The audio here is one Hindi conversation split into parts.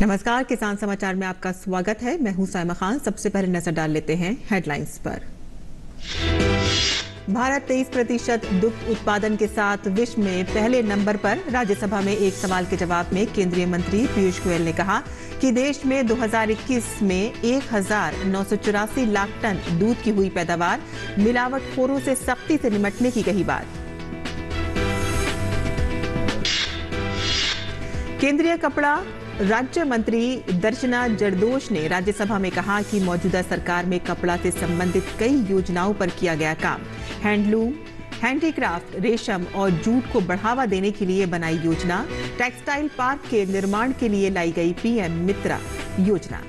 नमस्कार, किसान समाचार में आपका स्वागत है। मैं हूं साइमा खान। सबसे पहले नजर डाल लेते हैं हेडलाइंस पर। भारत 23% दुग्ध उत्पादन के साथ विश्व में पहले नंबर पर। राज्यसभा में एक सवाल के जवाब में केंद्रीय मंत्री पीयूष गोयल ने कहा कि देश में 2021 में 1984 लाख टन दूध की हुई पैदावार। मिलावटखोरों से सख्ती से निपटने की कही बात। केंद्रीय कपड़ा राज्य मंत्री दर्शना जरदोश ने राज्यसभा में कहा कि मौजूदा सरकार में कपड़ा से संबंधित कई योजनाओं पर किया गया काम। हैंडलूम, हैंडीक्राफ्ट, रेशम और जूट को बढ़ावा देने के लिए बनाई योजना। टेक्सटाइल पार्क के निर्माण के लिए लाई गई पीएम मित्रा योजना।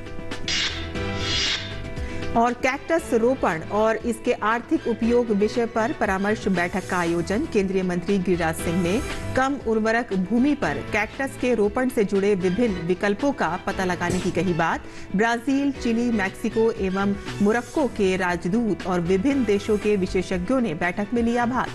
और कैक्टस रोपण और इसके आर्थिक उपयोग विषय पर परामर्श बैठक का आयोजन। केंद्रीय मंत्री गिरिराज सिंह ने कम उर्वरक भूमि पर कैक्टस के रोपण से जुड़े विभिन्न विकल्पों का पता लगाने की कही बात। ब्राजील, चिली, मैक्सिको एवं मोरक्को के राजदूत और विभिन्न देशों के विशेषज्ञों ने बैठक में लिया भाग।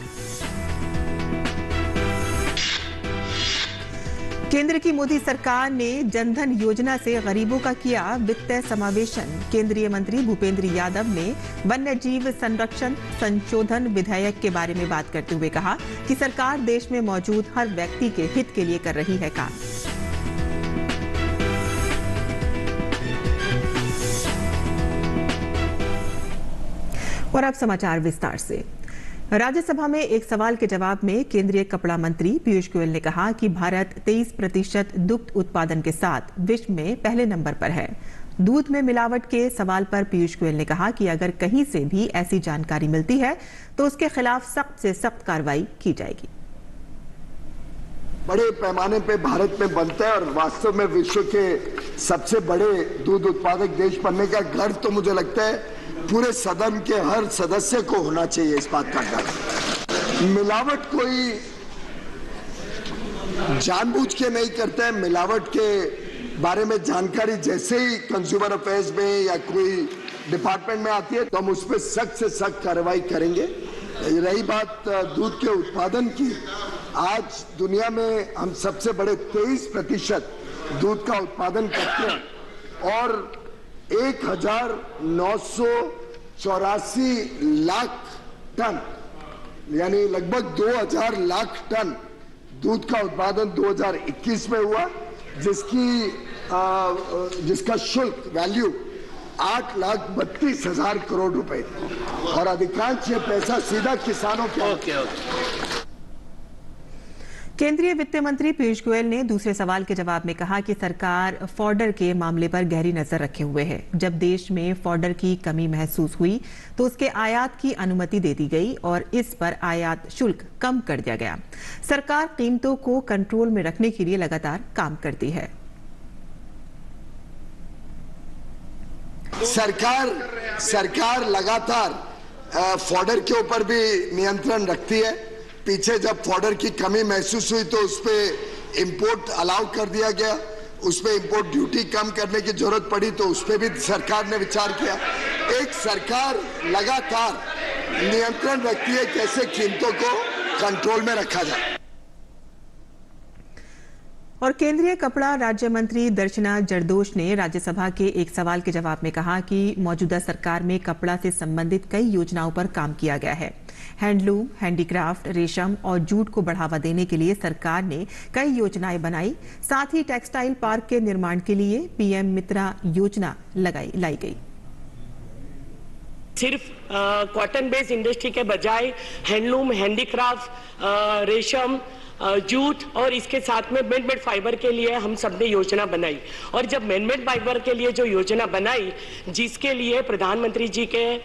केंद्र की मोदी सरकार ने जनधन योजना से गरीबों का किया वित्तीय समावेशन। केंद्रीय मंत्री भूपेंद्र यादव ने वन्य जीव संरक्षण संशोधन विधेयक के बारे में बात करते हुए कहा कि सरकार देश में मौजूद हर व्यक्ति के हित के लिए कर रही है काम। और अब समाचार विस्तार से। राज्यसभा में एक सवाल के जवाब में केंद्रीय कपड़ा मंत्री पीयूष गोयल ने कहा कि भारत 23% दुग्ध उत्पादन के साथ विश्व में पहले नंबर पर है। दूध में मिलावट के सवाल पर पीयूष गोयल ने कहा कि अगर कहीं से भी ऐसी जानकारी मिलती है तो उसके खिलाफ सख्त से सख्त कार्रवाई की जाएगी। बड़े पैमाने पे भारत में बनता है और वास्तव में विश्व के सबसे बड़े दूध उत्पादक देश बनने का गर्व तो मुझे लगता है पूरे सदन के हर सदस्य को होना चाहिए। इस बात का गर्व, मिलावट कोई जानबूझ के नहीं करता है। मिलावट के बारे में जानकारी जैसे ही कंज्यूमर अफेयर्स में या कोई डिपार्टमेंट में आती है तो हम उस पर सख्त से सख्त कार्रवाई करेंगे। रही बात दूध के उत्पादन की, आज दुनिया में हम सबसे बड़े 23% दूध का उत्पादन करते हैं और 1984 लाख टन यानी लगभग 2000 लाख टन दूध का उत्पादन 2021 में हुआ, जिसका शुल्क वैल्यू 8,32,000 करोड़ रुपए और अधिकांश ये पैसा सीधा किसानों के। केंद्रीय वित्त मंत्री पीयूष गोयल ने दूसरे सवाल के जवाब में कहा कि सरकार फॉडर के मामले पर गहरी नजर रखे हुए है। जब देश में फॉडर की कमी महसूस हुई तो उसके आयात की अनुमति दे दी गई और इस पर आयात शुल्क कम कर दिया गया। सरकार कीमतों को कंट्रोल में रखने के लिए लगातार काम करती है। सरकार लगातार फॉडर के ऊपर भी नियंत्रण रखती है। पीछे जब फॉडर की कमी महसूस हुई तो उस पर इंपोर्ट अलाउ कर दिया गया, उस पर इंपोर्ट ड्यूटी कम करने की जरूरत पड़ी तो उस पर भी सरकार ने विचार किया। एक सरकार लगातार नियंत्रण रखती है कैसे कीमतों को कंट्रोल में रखा जाए। और केंद्रीय कपड़ा राज्य मंत्री दर्शना जरदोश ने राज्यसभा के एक सवाल के जवाब में कहा कि मौजूदा सरकार में कपड़ा से संबंधित कई योजनाओं पर काम किया गया है। हैंडलूम, हैंडीक्राफ्ट, रेशम और जूट को बढ़ावा देने के लिए सरकार ने कई योजनाएं बनाई। साथ ही टेक्सटाइल पार्क के निर्माण के लिए पीएम मित्रा योजना लाई गई। सिर्फ कॉटन बेस्ड इंडस्ट्री के बजाय हैंडलूम, हैंडीक्राफ्ट, रेशम, जूट और इसके साथ में मैनमेड फाइबर के लिए हम सबने योजना बनाई। और जब मैनमेड फाइबर के लिए जो योजना बनाई, जिसके लिए प्रधानमंत्री जी के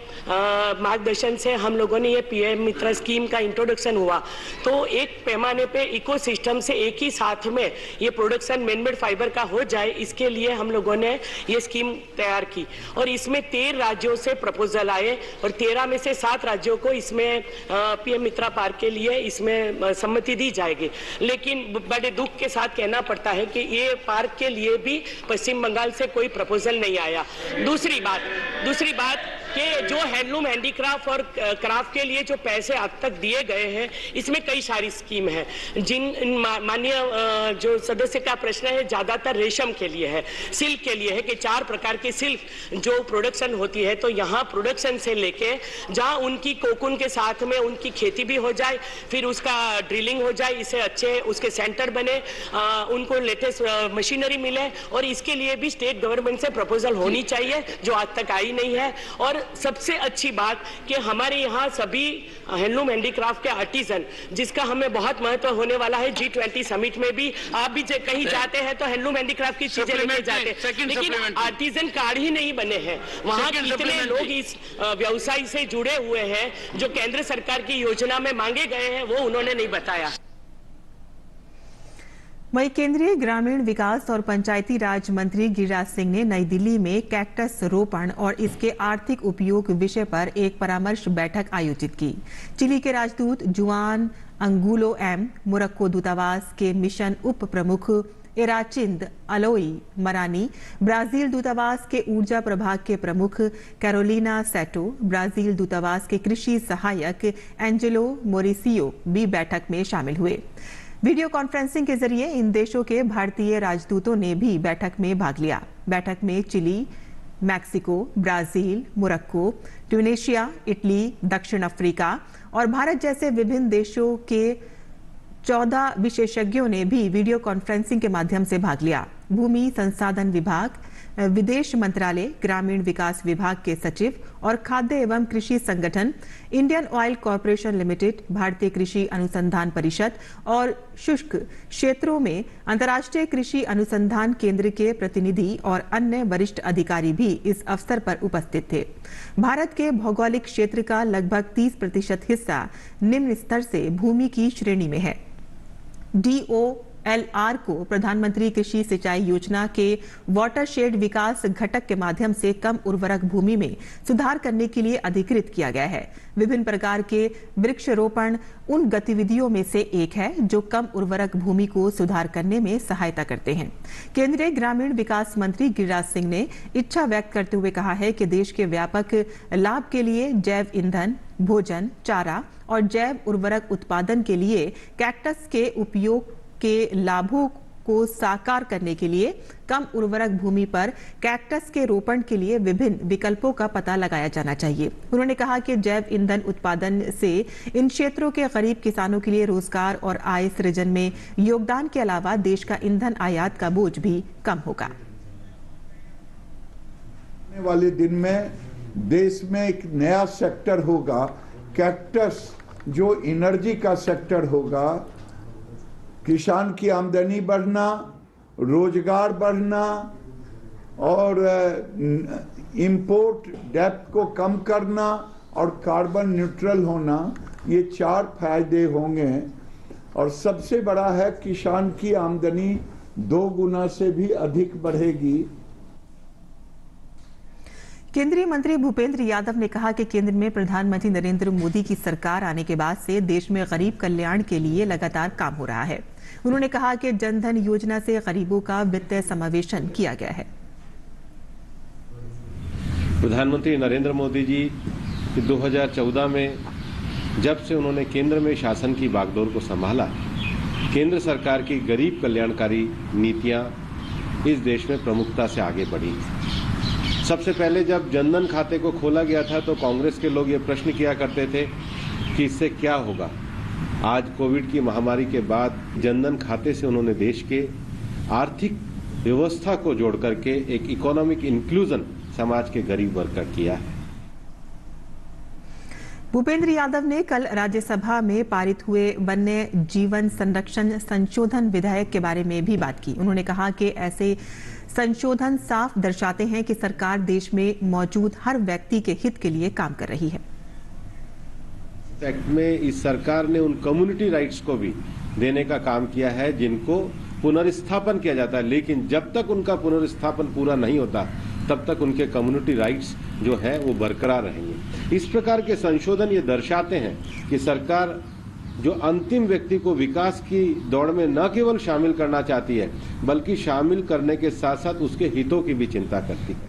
मार्गदर्शन से हम लोगों ने ये पीएम मित्रा स्कीम का इंट्रोडक्शन हुआ, तो एक पैमाने पे इकोसिस्टम से एक ही साथ में ये प्रोडक्शन मैनमेड फाइबर का हो जाए, इसके लिए हम लोगों ने ये स्कीम तैयार की। और इसमें 13 राज्यों से प्रपोजल आए और 13 में से 7 राज्यों को इसमें पीएम मित्रा पार्क के लिए इसमें सम्मति दी जाएगी। लेकिन बड़े दुख के साथ कहना पड़ता है कि ये पार्क के लिए भी पश्चिम बंगाल से कोई प्रपोजल नहीं आया। दूसरी बात कि जो हैंडलूम हैंडीक्राफ्ट और क्राफ्ट के लिए जो पैसे अब तक दिए गए हैं, इसमें कई सारी स्कीम है। माननीय जो सदस्य का प्रश्न है, ज्यादातर रेशम के लिए है, सिल्क के लिए है कि 4 प्रकार की सिल्क जो प्रोडक्शन होती है, तो यहाँ प्रोडक्शन से लेके जहाँ उनकी कोकुन के साथ में उनकी खेती भी हो जाए, फिर उसका ड्रिलिंग हो जाए, इसे अच्छे उसके सेंटर बने, उनको लेटेस्ट मशीनरी मिले, और इसके लिए भी स्टेट गवर्नमेंट से प्रपोजल होनी चाहिए जो आज तक आई नहीं है। और सबसे अच्छी बात कि हमारे यहाँ सभी हैंडलूम हैंडीक्राफ्ट के आर्टिजन, जिसका हमें बहुत महत्व होने वाला है G20 समिट में भी, आप भी कहीं जाते हैं तो हैंडलूम हैंडीक्राफ्ट की चीजें लेके जाते हैं, लेकिन आर्टिजन कार्ड ही नहीं बने हैं। वहाँ कितने लोग इस व्यवसाय से जुड़े हुए हैं जो केंद्र सरकार की योजना में मांगे गए हैं, वो उन्होंने नहीं बताया। वहीं केंद्रीय ग्रामीण विकास और पंचायती राज मंत्री गिरिराज सिंह ने नई दिल्ली में कैक्टस रोपण और इसके आर्थिक उपयोग विषय पर एक परामर्श बैठक आयोजित की। चिली के राजदूत जुआन अंगुलो एम, मोरक्को दूतावास के मिशन उप प्रमुख एराचिंद अलोई मरानी, ब्राजील दूतावास के ऊर्जा प्रभाग के प्रमुख कैरोलिना सेटो, ब्राजील दूतावास के कृषि सहायक एंजेलो मोरिसियो भी बैठक में शामिल हुए। वीडियो कॉन्फ्रेंसिंग के जरिए इन देशों के भारतीय राजदूतों ने भी बैठक में भाग लिया। बैठक में Chile, Mexico, Brazil, Morocco, Tunisia, Italy, दक्षिण अफ्रीका और भारत जैसे विभिन्न देशों के 14 विशेषज्ञों ने भी वीडियो कॉन्फ्रेंसिंग के माध्यम से भाग लिया। भूमि संसाधन विभाग, विदेश मंत्रालय, ग्रामीण विकास विभाग के सचिव और खाद्य एवं कृषि संगठन, इंडियन ऑयल कॉरपोरेशन लिमिटेड, भारतीय कृषि अनुसंधान परिषद और शुष्क क्षेत्रों में अंतर्राष्ट्रीय कृषि अनुसंधान केंद्र के प्रतिनिधि और अन्य वरिष्ठ अधिकारी भी इस अवसर पर उपस्थित थे। भारत के भौगोलिक क्षेत्र का लगभग 30% हिस्सा निम्न स्तर से भूमि की श्रेणी में है। DOLR को प्रधानमंत्री कृषि सिंचाई योजना के वाटरशेड विकास घटक के माध्यम से कम उर्वरक भूमि में सुधार करने के लिए अधिकृत किया गया है। विभिन्न प्रकार के वृक्षारोपण उन गतिविधियों में से एक है जो कम उर्वरक भूमि को सुधार करने में सहायता करते हैं। केंद्रीय ग्रामीण विकास मंत्री गिरिराज सिंह ने इच्छा व्यक्त करते हुए कहा है कि देश के व्यापक लाभ के लिए जैव ईंधन, भोजन, चारा और जैव उर्वरक उत्पादन के लिए कैक्टस के उपयोग के लाभों को साकार करने के लिए कम उर्वरक भूमि पर कैक्टस के रोपण के लिए विभिन्न विकल्पों का पता लगाया जाना चाहिए। उन्होंने कहा कि जैव ईंधन उत्पादन से इन क्षेत्रों के गरीब किसानों के लिए रोजगार और आय सृजन में योगदान के अलावा देश का ईंधन आयात का बोझ भी कम होगा। आने वाले दिन में देश में एक नया सेक्टर होगा, कैक्टस जो एनर्जी का सेक्टर होगा। किसान की आमदनी बढ़ना, रोजगार बढ़ना और इंपोर्ट डेप्थ को कम करना और कार्बन न्यूट्रल होना, ये 4 फायदे होंगे। और सबसे बड़ा है किसान की आमदनी 2 गुना से भी अधिक बढ़ेगी। केंद्रीय मंत्री भूपेंद्र यादव ने कहा कि केंद्र में प्रधानमंत्री नरेंद्र मोदी की सरकार आने के बाद से देश में गरीब कल्याण के लिए लगातार काम हो रहा है। उन्होंने कहा कि जनधन योजना से गरीबों का वित्तीय समावेशन किया गया है। प्रधानमंत्री नरेंद्र मोदी जी 2014 में जब से उन्होंने केंद्र में शासन की बागडोर को संभाला, केंद्र सरकार की गरीब कल्याणकारी नीतियां इस देश में प्रमुखता से आगे बढ़ी। सबसे पहले जब जनधन खाते को खोला गया था तो कांग्रेस के लोग ये प्रश्न किया करते थे कि इससे क्या होगा। आज कोविड की महामारी के बाद जनधन खाते से उन्होंने देश के आर्थिक व्यवस्था को जोड़ करके एक इकोनॉमिक इंक्लूजन समाज के गरीब वर्ग का किया है। भूपेंद्र यादव ने कल राज्यसभा में पारित हुए वन्य जीवन संरक्षण संशोधन विधेयक के बारे में भी बात की। उन्होंने कहा कि ऐसे संशोधन साफ दर्शाते हैं कि सरकार देश में मौजूद हर व्यक्ति के हित के लिए काम कर रही है। एक्ट में इस सरकार ने उन कम्युनिटी राइट्स को भी देने का काम किया है जिनको पुनर्स्थापन किया जाता है, लेकिन जब तक उनका पुनर्स्थापन पूरा नहीं होता तब तक उनके कम्युनिटी राइट्स जो है वो बरकरार रहेंगे। इस प्रकार के संशोधन ये दर्शाते हैं कि सरकार जो अंतिम व्यक्ति को विकास की दौड़ में न केवल शामिल करना चाहती है बल्कि शामिल करने के साथ साथ उसके हितों की भी चिंता करती है।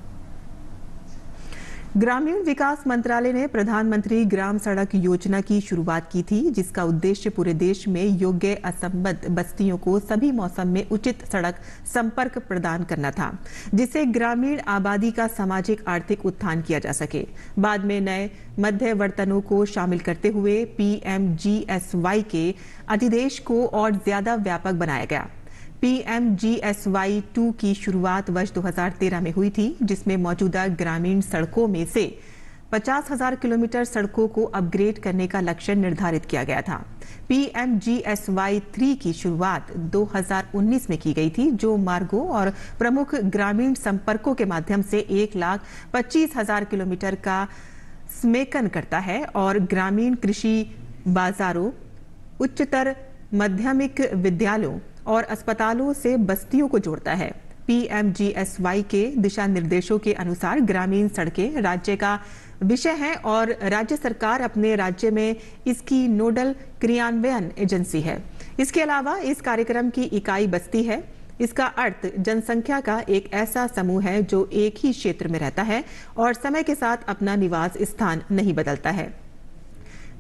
ग्रामीण विकास मंत्रालय ने प्रधानमंत्री ग्राम सड़क योजना की शुरुआत की थी, जिसका उद्देश्य पूरे देश में योग्य असंबद्ध बस्तियों को सभी मौसम में उचित सड़क संपर्क प्रदान करना था, जिससे ग्रामीण आबादी का सामाजिक आर्थिक उत्थान किया जा सके। बाद में नए मध्यवर्तनों को शामिल करते हुए PMGSY के अधिदेश को और ज्यादा व्यापक बनाया गया। PMGSY 2 की शुरुआत वर्ष 2013 में हुई थी, जिसमें मौजूदा ग्रामीण सड़कों में से 50,000 किलोमीटर सड़कों को अपग्रेड करने का लक्ष्य निर्धारित किया गया था। PMGSY 3 की शुरुआत 2019 में की गई थी, जो मार्गों और प्रमुख ग्रामीण संपर्कों के माध्यम से 1,25,000 किलोमीटर का समेकन करता है और ग्रामीण कृषि बाजारों, उच्चतर माध्यमिक विद्यालयों और अस्पतालों से बस्तियों को जोड़ता है। PMGSY के दिशा निर्देशों के अनुसार ग्रामीण सड़कें राज्य का विषय हैं और राज्य सरकार अपने राज्य में इसकी नोडल क्रियान्वयन एजेंसी है। इसके अलावा इस कार्यक्रम की इकाई बस्ती है। इसका अर्थ जनसंख्या का एक ऐसा समूह है जो एक ही क्षेत्र में रहता है और समय के साथ अपना निवास स्थान नहीं बदलता है।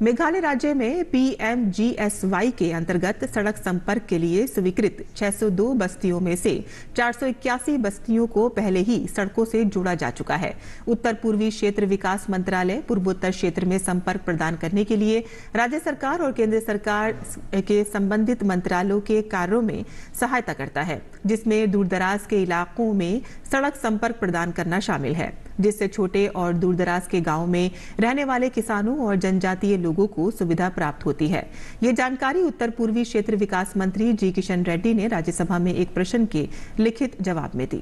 मेघालय राज्य में PMGSY के अंतर्गत सड़क संपर्क के लिए स्वीकृत 602 बस्तियों में से 481 बस्तियों को पहले ही सड़कों से जोड़ा जा चुका है। उत्तर पूर्वी क्षेत्र विकास मंत्रालय पूर्वोत्तर क्षेत्र में संपर्क प्रदान करने के लिए राज्य सरकार और केंद्र सरकार के संबंधित मंत्रालयों के कार्यों में सहायता करता है, जिसमें दूरदराज के इलाकों में सड़क संपर्क प्रदान करना शामिल है, जिससे छोटे और दूरदराज के गांवों में रहने वाले किसानों और जनजातीय लोगों को सुविधा प्राप्त होती है। ये जानकारी उत्तर पूर्वी क्षेत्र विकास मंत्री जी किशन रेड्डी ने राज्यसभा में एक प्रश्न के लिखित जवाब में दी।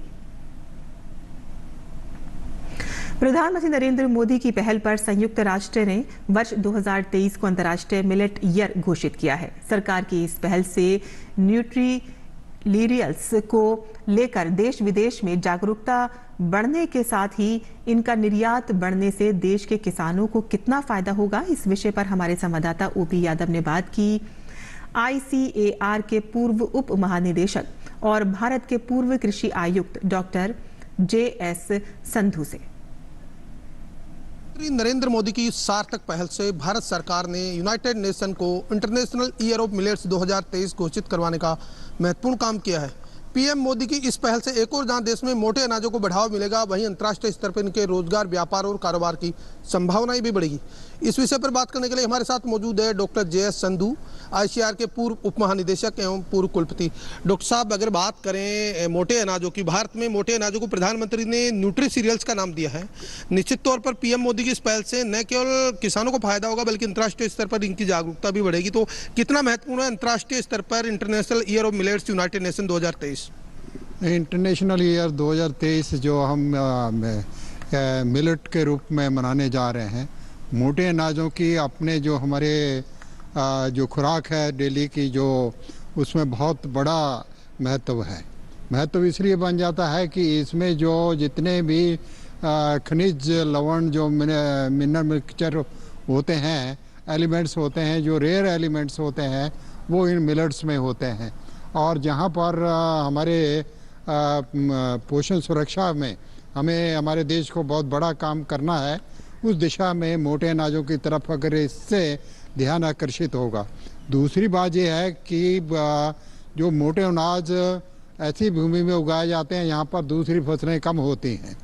प्रधानमंत्री नरेंद्र मोदी की पहल पर संयुक्त राष्ट्र ने वर्ष 2023 को अंतर्राष्ट्रीय मिलेट ईयर घोषित किया है। सरकार की इस पहल से न्यूट्रीलियल्स को लेकर देश विदेश में जागरूकता बढ़ने के साथ ही इनका निर्यात बढ़ने से देश के किसानों को कितना फायदा होगा, इस विषय पर हमारे संवाददाता OP यादव ने बात की ICAR के पूर्व उप महानिदेशक और भारत के पूर्व कृषि आयुक्त डॉक्टर JS संधू से। नरेंद्र मोदी की सार्थक पहल से भारत सरकार ने यूनाइटेड नेशन को इंटरनेशनल ईयर ऑफ मिलेट्स 2023 घोषित करवाने का महत्वपूर्ण काम किया है। पीएम मोदी की इस पहल से एक और जहां देश में मोटे अनाजों को बढ़ावा मिलेगा, वहीं अंतर्राष्ट्रीय स्तर पर इनके रोजगार, व्यापार और कारोबार की संभावनाएं भी बढ़ेगी। इस विषय पर बात करने के लिए हमारे साथ मौजूद है डॉक्टर JS संधू, ICAR के पूर्व उप महानिदेशक एवं पूर्व कुलपति। डॉक्टर साहब, अगर बात करें मोटे अनाजों की, भारत में मोटे अनाजों को प्रधानमंत्री ने न्यूट्री सीरियल्स का नाम दिया है। निश्चित तौर पर पीएम मोदी की इस पहल से न केवल किसानों को फायदा होगा, बल्कि अंतर्राष्ट्रीय स्तर पर इनकी जागरूकता भी बढ़ेगी। तो कितना महत्वपूर्ण है अंतर्राष्ट्रीय स्तर पर international year of millets United nation 2023? International year 2023 जो हम मिलेट के रूप में मनाने जा रहे हैं, मोटे अनाजों की अपने जो हमारे जो खुराक है डेली की, जो उसमें बहुत बड़ा महत्व है। महत्व इसलिए बन जाता है कि इसमें जो जितने भी खनिज लवण, जो मिनरल मिक्सचर होते हैं, एलिमेंट्स होते हैं, जो रेयर एलिमेंट्स होते हैं, वो इन मिलेट्स में होते हैं। और जहाँ पर हमारे पोषण सुरक्षा में हमें हमारे देश को बहुत बड़ा काम करना है, उस दिशा में मोटे अनाजों की तरफ अगर इससे ध्यान आकर्षित होगा। दूसरी बात यह है कि जो मोटे अनाज ऐसी भूमि में उगाए जाते हैं यहाँ पर दूसरी फसलें कम होती हैं,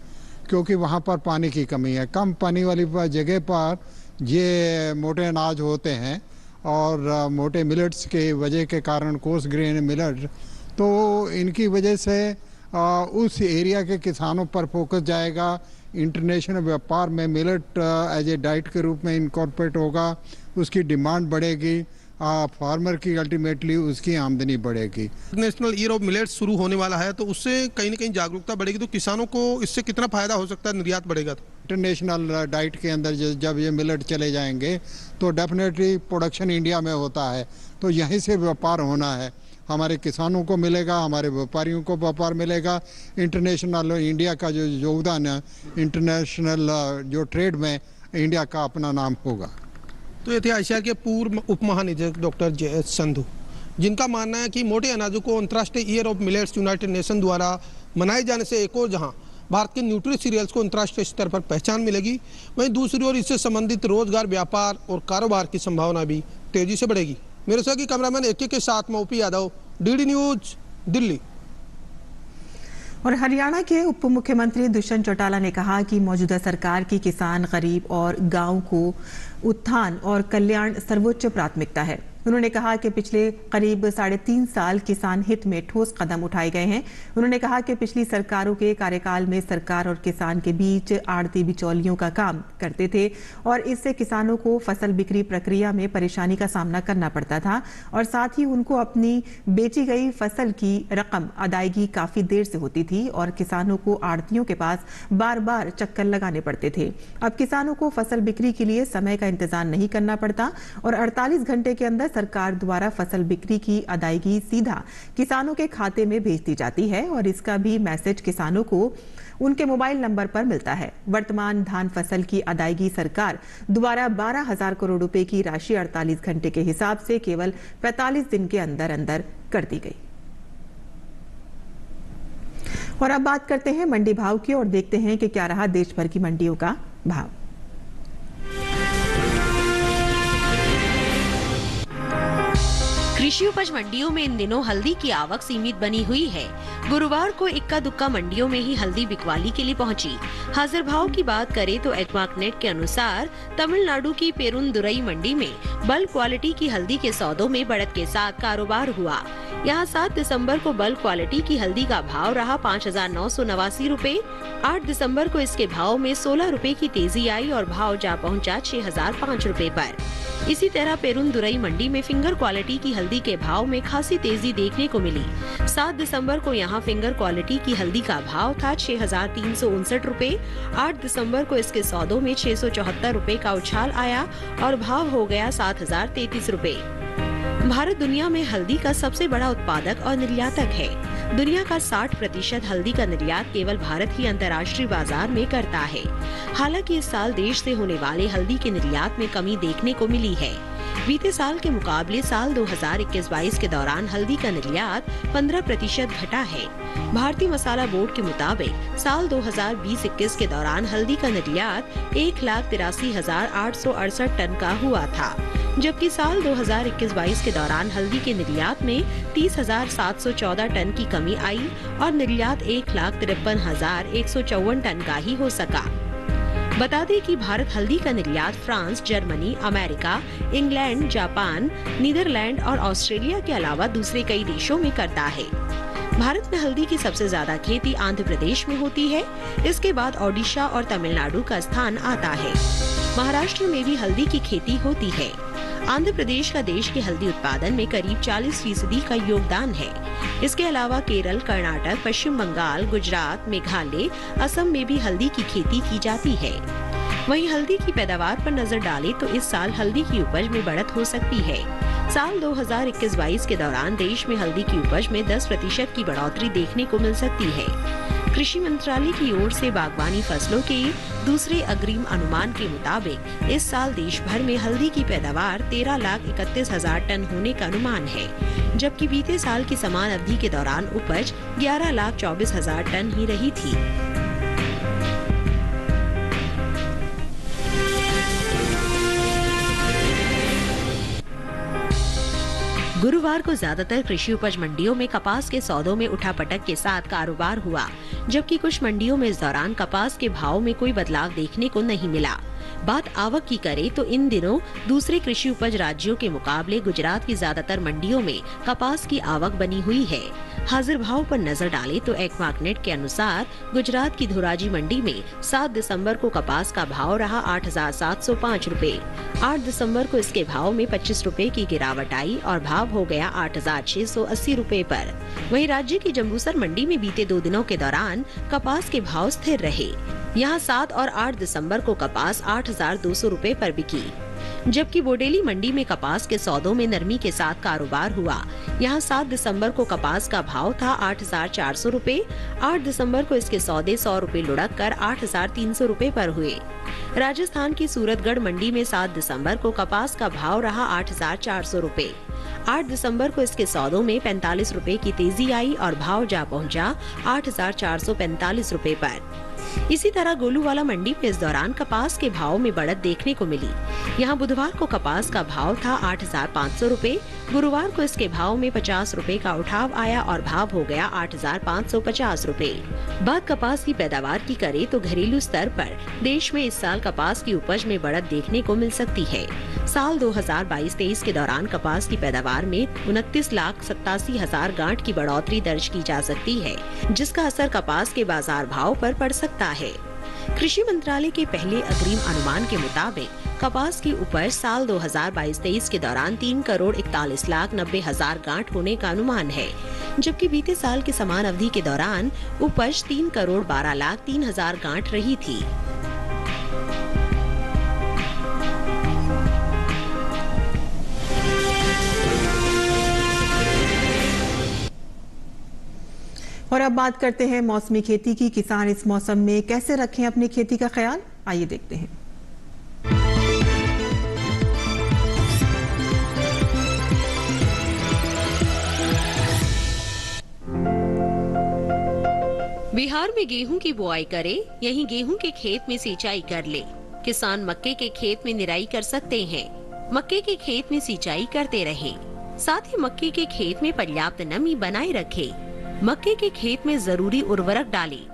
क्योंकि वहाँ पर पानी की कमी है। कम पानी वाली जगह पर ये मोटे अनाज होते हैं और मोटे मिलेट्स के वजह के कारण, कोर्स ग्रेन मिलेट, तो इनकी वजह से उस एरिया के किसानों पर फोकस जाएगा। इंटरनेशनल व्यापार में मिलेट एज ए डाइट के रूप में इनकॉर्पोरेट होगा, उसकी डिमांड बढ़ेगी, फार्मर की अल्टीमेटली उसकी आमदनी बढ़ेगी। नेशनल ईयर ऑफ मिलेट्स शुरू होने वाला है, तो उससे कहीं ना कहीं जागरूकता बढ़ेगी, तो किसानों को इससे कितना फायदा हो सकता है, निर्यात बढ़ेगा? तो इंटरनेशनल डाइट के अंदर जब ये मिलेट चले जाएंगे तो डेफिनेटली प्रोडक्शन इंडिया में होता है, तो यहीं से व्यापार होना है। हमारे किसानों को मिलेगा, हमारे व्यापारियों को व्यापार मिलेगा। इंटरनेशनल इंडिया का जो योगदान है, इंटरनेशनल जो ट्रेड में इंडिया का अपना नाम होगा। तो ये थे ICAR के पूर्व उप महानिदेशक डॉक्टर JS संधू, जिनका मानना है कि मोटे अनाजों को अंतर्राष्ट्रीय year of millets United nation द्वारा मनाए जाने से एक और जहां भारत के न्यूट्री सीरियल्स को अंतर्राष्ट्रीय स्तर पर पहचान मिलेगी। वहीं दूसरी ओर इससे संबंधित रोजगार, व्यापार और कारोबार की संभावना भी तेजी से बढ़ेगी। मेरे सहयोगी कैमरामैन एके के साथ मैं OP Yadav, DD news, Delhi. और हरियाणा के उप मुख्यमंत्री दुष्यंत चौटाला ने कहा कि मौजूदा सरकार की किसान, गरीब और गांव को उत्थान और कल्याण सर्वोच्च प्राथमिकता है। उन्होंने कहा कि पिछले करीब 3.5 साल किसान हित में ठोस कदम उठाए गए हैं। उन्होंने कहा कि पिछली सरकारों के कार्यकाल में सरकार और किसान के बीच आड़ती बिचौलियों का काम करते थे और इससे किसानों को फसल बिक्री प्रक्रिया में परेशानी का सामना करना पड़ता था और साथ ही उनको अपनी बेची गई फसल की रकम अदायगी काफी देर से होती थी और किसानों को आड़तियों के पास बार बार चक्कर लगाने पड़ते थे। अब किसानों को फसल बिक्री के लिए समय का इंतजार नहीं करना पड़ता और 48 घंटे के अंदर सरकार द्वारा फसल बिक्री की अदायगी सीधा किसानों के खाते में भेज दी जाती है और इसका भी मैसेज किसानों को उनके मोबाइल नंबर पर मिलता है। वर्तमान धान फसल की अदायगी सरकार द्वारा 12,000 करोड़ रुपए की राशि 48 घंटे के हिसाब से केवल 45 दिन के अंदर अंदर कर दी गई। और अब बात करते हैं मंडी भाव की और देखते हैं कि क्या रहा देश भर की मंडियों का भाव। कृषि उपज मंडियों में इन दिनों हल्दी की आवक सीमित बनी हुई है। गुरुवार को इक्का दुक्का मंडियों में ही हल्दी बिकवाली के लिए पहुंची। हाजिर भाव की बात करें तो एक्मार्कनेट के अनुसार तमिलनाडु की पेरुंदुरई मंडी में बल्क क्वालिटी की हल्दी के सौदों में बढ़त के साथ कारोबार हुआ। यहाँ 7 दिसंबर को बल्क क्वालिटी की हल्दी का भाव रहा 5,989 रूपए। 8 दिसंबर को इसके भाव में 16 रूपए की तेजी आई और भाव जा पहुँचा 6,005 रूपए पर। इसी तरह पेरुंदुरई मंडी में फिंगर क्वालिटी की हल्दी के भाव में खासी तेजी देखने को मिली। 7 दिसंबर को यहाँ फिंगर क्वालिटी की हल्दी का भाव था 6,359 रूपए। 8 दिसंबर को इसके सौदों में 674 रूपए का उछाल आया और भाव हो गया 7,033 रूपए। भारत दुनिया में हल्दी का सबसे बड़ा उत्पादक और निर्यातक है। दुनिया का 60% हल्दी का निर्यात केवल भारत ही अंतर्राष्ट्रीय बाजार में करता है। हालांकि इस साल देश से होने वाले हल्दी के निर्यात में कमी देखने को मिली है। बीते साल के मुकाबले साल 2021-22 के दौरान हल्दी का निर्यात 15% घटा है। भारतीय मसाला बोर्ड के मुताबिक साल 2020-21 के दौरान हल्दी का निर्यात 1,83,868 टन का हुआ था, जबकि साल 2021-22 के दौरान हल्दी के निर्यात में 30,714 टन की कमी आई और निर्यात 1,53,154 टन का ही हो सका। बता दें कि भारत हल्दी का निर्यात France, Germany, America, England, Japan, Netherland और ऑस्ट्रेलिया के अलावा दूसरे कई देशों में करता है। भारत में हल्दी की सबसे ज्यादा खेती आंध्र प्रदेश में होती है। इसके बाद ओडिशा और तमिलनाडु का स्थान आता है। महाराष्ट्र में भी हल्दी की खेती होती है। आंध्र प्रदेश का देश के हल्दी उत्पादन में करीब 40% का योगदान है। इसके अलावा केरल, कर्नाटक, पश्चिम बंगाल, गुजरात, मेघालय, असम में भी हल्दी की खेती की जाती है। वहीं हल्दी की पैदावार पर नजर डालें तो इस साल हल्दी की उपज में बढ़त हो सकती है। साल 2021-22 के दौरान देश में हल्दी की उपज में 10% की बढ़ोतरी देखने को मिल सकती है। कृषि मंत्रालय की ओर से बागवानी फसलों के दूसरे अग्रिम अनुमान के मुताबिक इस साल देश भर में हल्दी की पैदावार 13,31,000 टन होने का अनुमान है, जबकि बीते साल की समान अवधि के दौरान उपज 11,24,000 टन ही रही थी। गुरुवार को ज्यादातर कृषि उपज मंडियों में कपास के सौदों में उठापटक के साथ कारोबार हुआ, जबकि कुछ मंडियों में इस दौरान कपास के भाव में कोई बदलाव देखने को नहीं मिला। बात आवक की करें तो इन दिनों दूसरे कृषि उपज राज्यों के मुकाबले गुजरात की ज्यादातर मंडियों में कपास की आवक बनी हुई है। हाजिर भाव पर नजर डालें तो एक्मार्कनेट के अनुसार गुजरात की धोराजी मंडी में 7 दिसंबर को कपास का भाव रहा 8,705 रूपए। 8 दिसंबर को इसके भाव में 25 रूपए की गिरावट आई और भाव हो गया 8,680 रूपए पर। वहीं राज्य की जम्बूसर मंडी में बीते 2 दिनों के दौरान कपास के भाव स्थिर रहे। यहाँ 7 और 8 दिसंबर को कपास 8,200 रूपए पर बिकी, जबकि बोडेली मंडी में कपास के सौदों में नरमी के साथ कारोबार हुआ। यहाँ 7 दिसंबर को कपास का भाव था 8,400 रूपए। 8 दिसंबर को इसके सौदे 100 रूपए लुढ़क कर 8,300 रूपए पर हुए। राजस्थान की सूरतगढ़ मंडी में 7 दिसंबर को कपास का भाव रहा 8,400 रूपए। 8 दिसंबर को इसके सौदों में 45 रुपए की तेजी आई और भाव जा पहुंचा 8,445 रुपए पर। इसी तरह गोलूवाला मंडी में इस दौरान कपास के भाव में बढ़त देखने को मिली। यहाँ बुधवार को कपास का भाव था 8,500 रुपए, गुरुवार को इसके भाव में 50 रुपए का उठाव आया और भाव हो गया 8,550 रुपए। बात कपास की पैदावार की करे तो घरेलू स्तर पर देश में इस साल कपास की उपज में बढ़त देखने को मिल सकती है। साल 2022-23 के दौरान कपास की पैदावार में 29,87,000 गांठ की बढ़ोतरी दर्ज की जा सकती है, जिसका असर कपास के बाजार भाव पर पड़ सकता है। कृषि मंत्रालय के पहले अग्रिम अनुमान के मुताबिक कपास की उपज साल 2022-23 के दौरान 3,41,90,000 गांठ होने का अनुमान है, जबकि बीते साल के समान अवधि के दौरान उपज 3,12,03,000 गांठ रही थी। और अब बात करते हैं मौसमी खेती की। किसान इस मौसम में कैसे रखें अपनी खेती का ख्याल, आइए देखते हैं। बिहार में गेहूं की बुआई करे, यहीं गेहूं के खेत में सिंचाई कर ले। किसान मक्के के खेत में निराई कर सकते हैं। मक्के के खेत में सिंचाई करते रहें। साथ ही मक्के के खेत में पर्याप्त नमी बनाए रखें। मक्के के खेत में जरूरी उर्वरक डालें।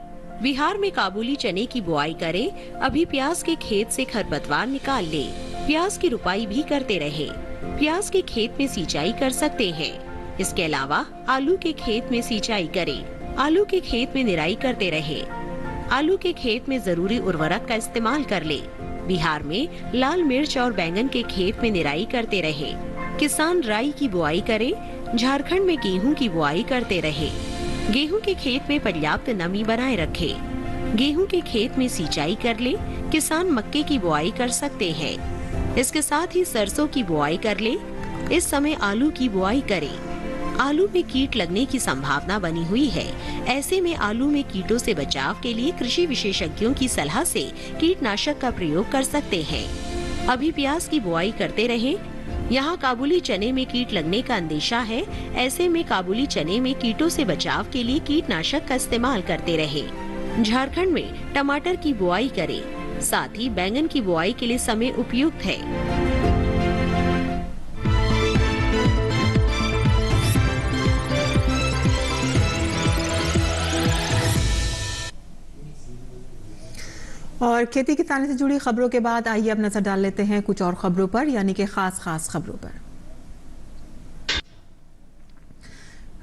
बिहार में काबुली चने की बुआई करे, अभी प्याज के खेत से खरपतवार निकाल ले। प्याज की रुपाई भी करते रहे। प्याज के खेत में सिंचाई कर सकते हैं। इसके अलावा आलू के खेत में सिंचाई करें। आलू के खेत में निराई करते रहे। आलू के खेत में जरूरी उर्वरक का इस्तेमाल कर ले। बिहार में लाल मिर्च और बैंगन के खेत में निराई करते रहे। किसान राई की बुआई करे। झारखंड में गेहूं की बुआई करते रहे। गेहूं के खेत में पर्याप्त नमी बनाए रखे। गेहूं के खेत में सिंचाई कर ले। किसान मक्के की बुआई कर सकते हैं। इसके साथ ही सरसों की बुआई कर ले। इस समय आलू की बुआई करें। आलू में कीट लगने की संभावना बनी हुई है। ऐसे में आलू में कीटों से बचाव के लिए कृषि विशेषज्ञों की सलाह से कीटनाशक का प्रयोग कर सकते हैं। अभी प्याज की बुआई करते रहें। यहाँ काबुली चने में कीट लगने का अंदेशा है। ऐसे में काबुली चने में कीटों से बचाव के लिए कीटनाशक का इस्तेमाल करते रहें। झारखंड में टमाटर की बुआई करें। साथ ही बैंगन की बुआई के लिए समय उपयुक्त है। और खेती किसानी से जुड़ी खबरों के बाद आइए अब नजर डाल लेते हैं कुछ और खबरों पर, यानी कि खास खबरों पर।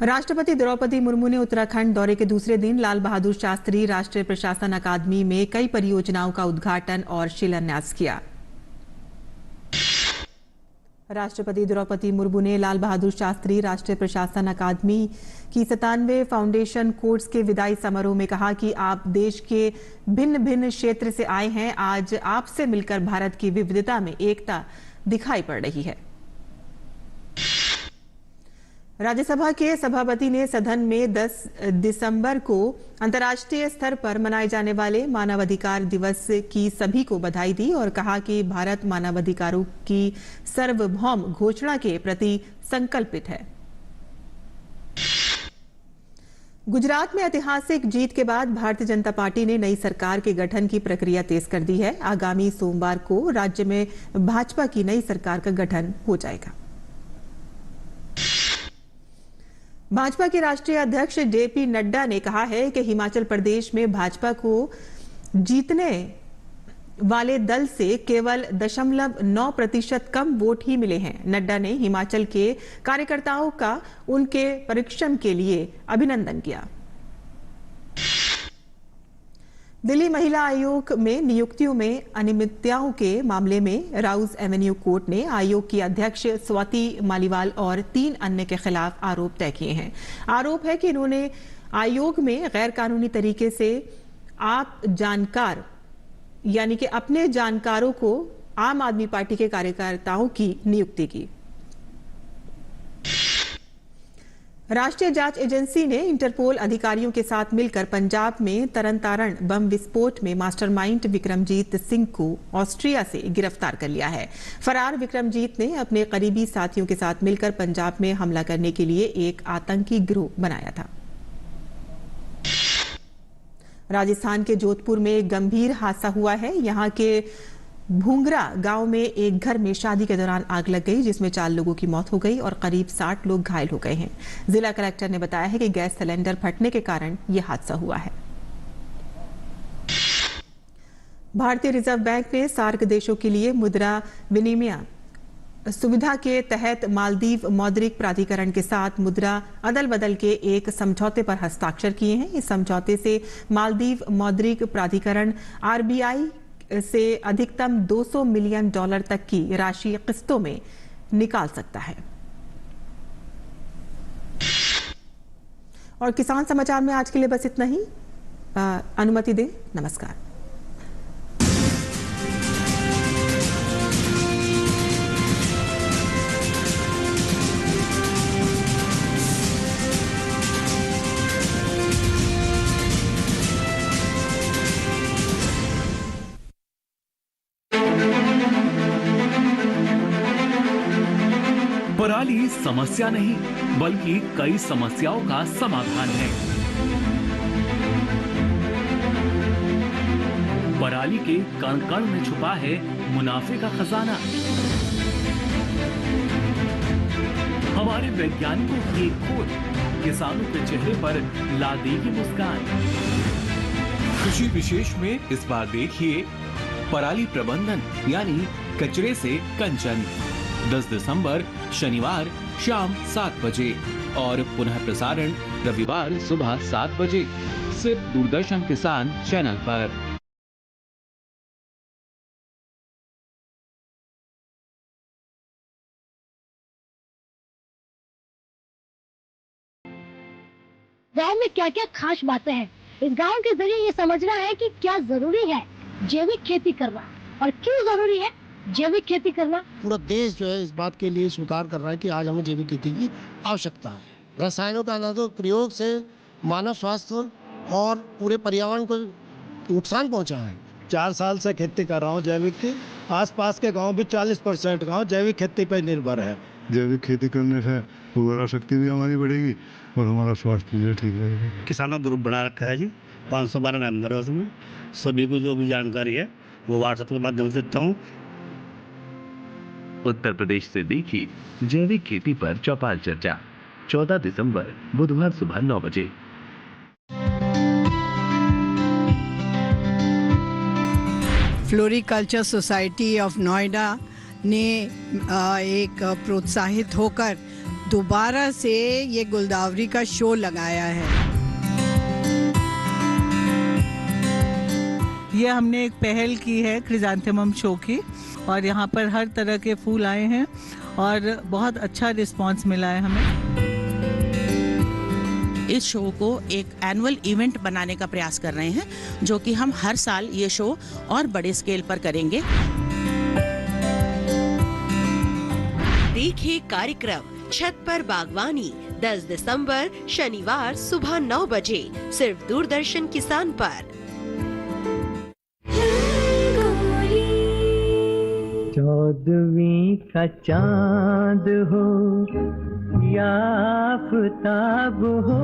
राष्ट्रपति द्रौपदी मुर्मू ने उत्तराखंड दौरे के दूसरे दिन लाल बहादुर शास्त्री राष्ट्रीय प्रशासन अकादमी में कई परियोजनाओं का उद्घाटन और शिलान्यास किया। राष्ट्रपति द्रौपदी मुर्मू ने लाल बहादुर शास्त्री राष्ट्रीय प्रशासन अकादमी की 97 फाउंडेशन कोर्स के विदाई समारोह में कहा कि आप देश के भिन्न भिन्न क्षेत्र से आए हैं। आज आपसे मिलकर भारत की विविधता में एकता दिखाई पड़ रही है। राज्यसभा के सभापति ने सदन में 10 दिसंबर को अंतर्राष्ट्रीय स्तर पर मनाए जाने वाले मानवाधिकार दिवस की सभी को बधाई दी और कहा कि भारत मानवाधिकारों की सार्वभौम घोषणा के प्रति संकल्पित है। गुजरात में ऐतिहासिक जीत के बाद भारतीय जनता पार्टी ने नई सरकार के गठन की प्रक्रिया तेज कर दी है। आगामी सोमवार को राज्य में भाजपा की नई सरकार का गठन हो जाएगा। भाजपा के राष्ट्रीय अध्यक्ष जेपी नड्डा ने कहा है कि हिमाचल प्रदेश में भाजपा को जीतने वाले दल से केवल 0.9% कम वोट ही मिले हैं। नड्डा ने हिमाचल के कार्यकर्ताओं का उनके परिश्रम के लिए अभिनंदन किया। दिल्ली महिला आयोग में नियुक्तियों में अनियमितताओं के मामले में राउज एवेन्यू कोर्ट ने आयोग की अध्यक्ष स्वाति मालीवाल और 3 अन्य के खिलाफ आरोप तय किए हैं। आरोप है कि इन्होंने आयोग में गैर कानूनी तरीके से यानी कि अपने जानकारों को आम आदमी पार्टी के कार्यकर्ताओं की नियुक्ति की। राष्ट्रीय जांच एजेंसी ने इंटरपोल अधिकारियों के साथ मिलकर पंजाब में तरनतारण बम विस्फोट में मास्टरमाइंड विक्रमजीत सिंह को ऑस्ट्रिया से गिरफ्तार कर लिया है। फरार विक्रमजीत ने अपने करीबी साथियों के साथ मिलकर पंजाब में हमला करने के लिए एक आतंकी गिरोह बनाया था। राजस्थान के जोधपुर में एक गंभीर हादसा हुआ है। यहाँ के भूंगरा गांव में एक घर में शादी के दौरान आग लग गई, जिसमें 4 लोगों की मौत हो गई और करीब 60 लोग घायल हो गए हैं। जिला कलेक्टर ने बताया है कि गैस सिलेंडर फटने के कारण यह हादसा हुआ है। भारतीय रिजर्व बैंक ने सार्क देशों के लिए मुद्रा विनिमय सुविधा के तहत मालदीव मौद्रिक प्राधिकरण के साथ मुद्रा अदल बदल के एक समझौते पर हस्ताक्षर किए हैं। इस समझौते से मालदीव मौद्रिक प्राधिकरण RBI से अधिकतम $200 मिलियन तक की राशि किस्तों में निकाल सकता है। और किसान समाचार में आज के लिए बस इतना ही। अनुमति दें। नमस्कार। पराली समस्या नहीं बल्कि कई समस्याओं का समाधान है। पराली के कण कण में छुपा है मुनाफे का खजाना। हमारे वैज्ञानिकों की एक खोज किसानों के चेहरे पर ला देगी मुस्कान। कृषि विशेष में इस बार देखिए पराली प्रबंधन यानी कचरे से कंचन। 10 दिसंबर शनिवार शाम 7 बजे और पुनः प्रसारण रविवार सुबह 7 बजे सिर्फ दूरदर्शन किसान चैनल पर। गांव में क्या क्या खास बातें हैं, इस गांव के जरिए ये समझना है कि क्या जरूरी है जैविक खेती करना और क्यों जरूरी है जैविक खेती करना। पूरा देश जो है इस बात के लिए स्वीकार कर रहा है कि आज हमें जैविक खेती की आवश्यकता है। रसायनों का अनावश्यक प्रयोग से मानव स्वास्थ्य और पूरे पर्यावरण को नुकसान पहुंचा है। 4 साल से खेती कर रहा हूँ जैविक की। आसपास के गांव भी 40% गांव जैविक खेती पर निर्भर है। जैविक खेती करने से उर्वरा शक्ति भी हमारी बढ़ेगी और हमारा स्वास्थ्य भी ठीक रहेगा। किसानों ग्रुप बना रखा है जी, 512 नंबर है उसमें। सभी को जो भी जानकारी है वो व्हाट्सएप के माध्यम से देता हूँ। उत्तर प्रदेश से देखिए जैविक खेती पर चौपाल चर्चा 14 दिसंबर बुधवार सुबह 9 बजे। फ्लोरिकल्चर सोसाइटी ऑफ नोएडा ने एक प्रोत्साहित होकर दोबारा से ये गुलदावरी का शो लगाया है। ये हमने एक पहल की है क्रिजांथेमम शो की और यहाँ पर हर तरह के फूल आए हैं और बहुत अच्छा रिस्पांस मिला है हमें। इस शो को एक एनुअल इवेंट बनाने का प्रयास कर रहे हैं, जो कि हम हर साल ये शो और बड़े स्केल पर करेंगे। देखिए कार्यक्रम छत पर बागवानी 10 दिसंबर शनिवार सुबह 9 बजे सिर्फ दूरदर्शन किसान पर। चौदहवीं का चांद हो या आफताब हो।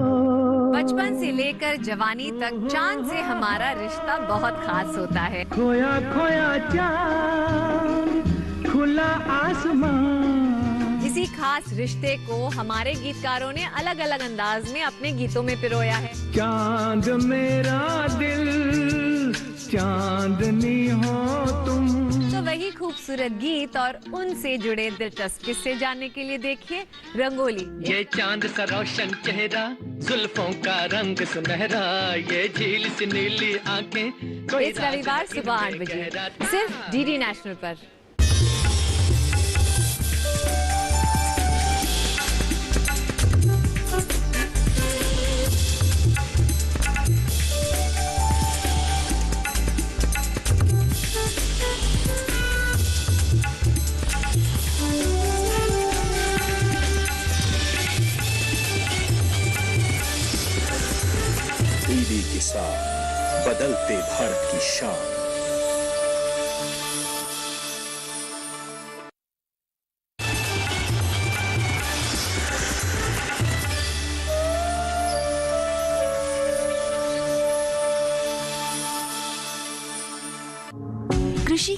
बचपन से लेकर जवानी तक चांद से हमारा रिश्ता बहुत खास होता है। खोया खोया चांद खुला आसमान। इसी खास रिश्ते को हमारे गीतकारों ने अलग अलग अंदाज में अपने गीतों में पिरोया है। चांद मेरा दिल चांदनी हो तुम। तो वही खूबसूरत गीत और उनसे जुड़े दिलचस्प किस्से जानने के लिए देखिए रंगोली। ये चांद सा रोशन चेहरा, जुल्फों का रंग सुनहरा, ये झील सी नीली आंखें। इस रविवार सुबह 8 बजे सिर्फ DD नेशनल पर। दीदी किसान, बदलते भारत की शान। कृषि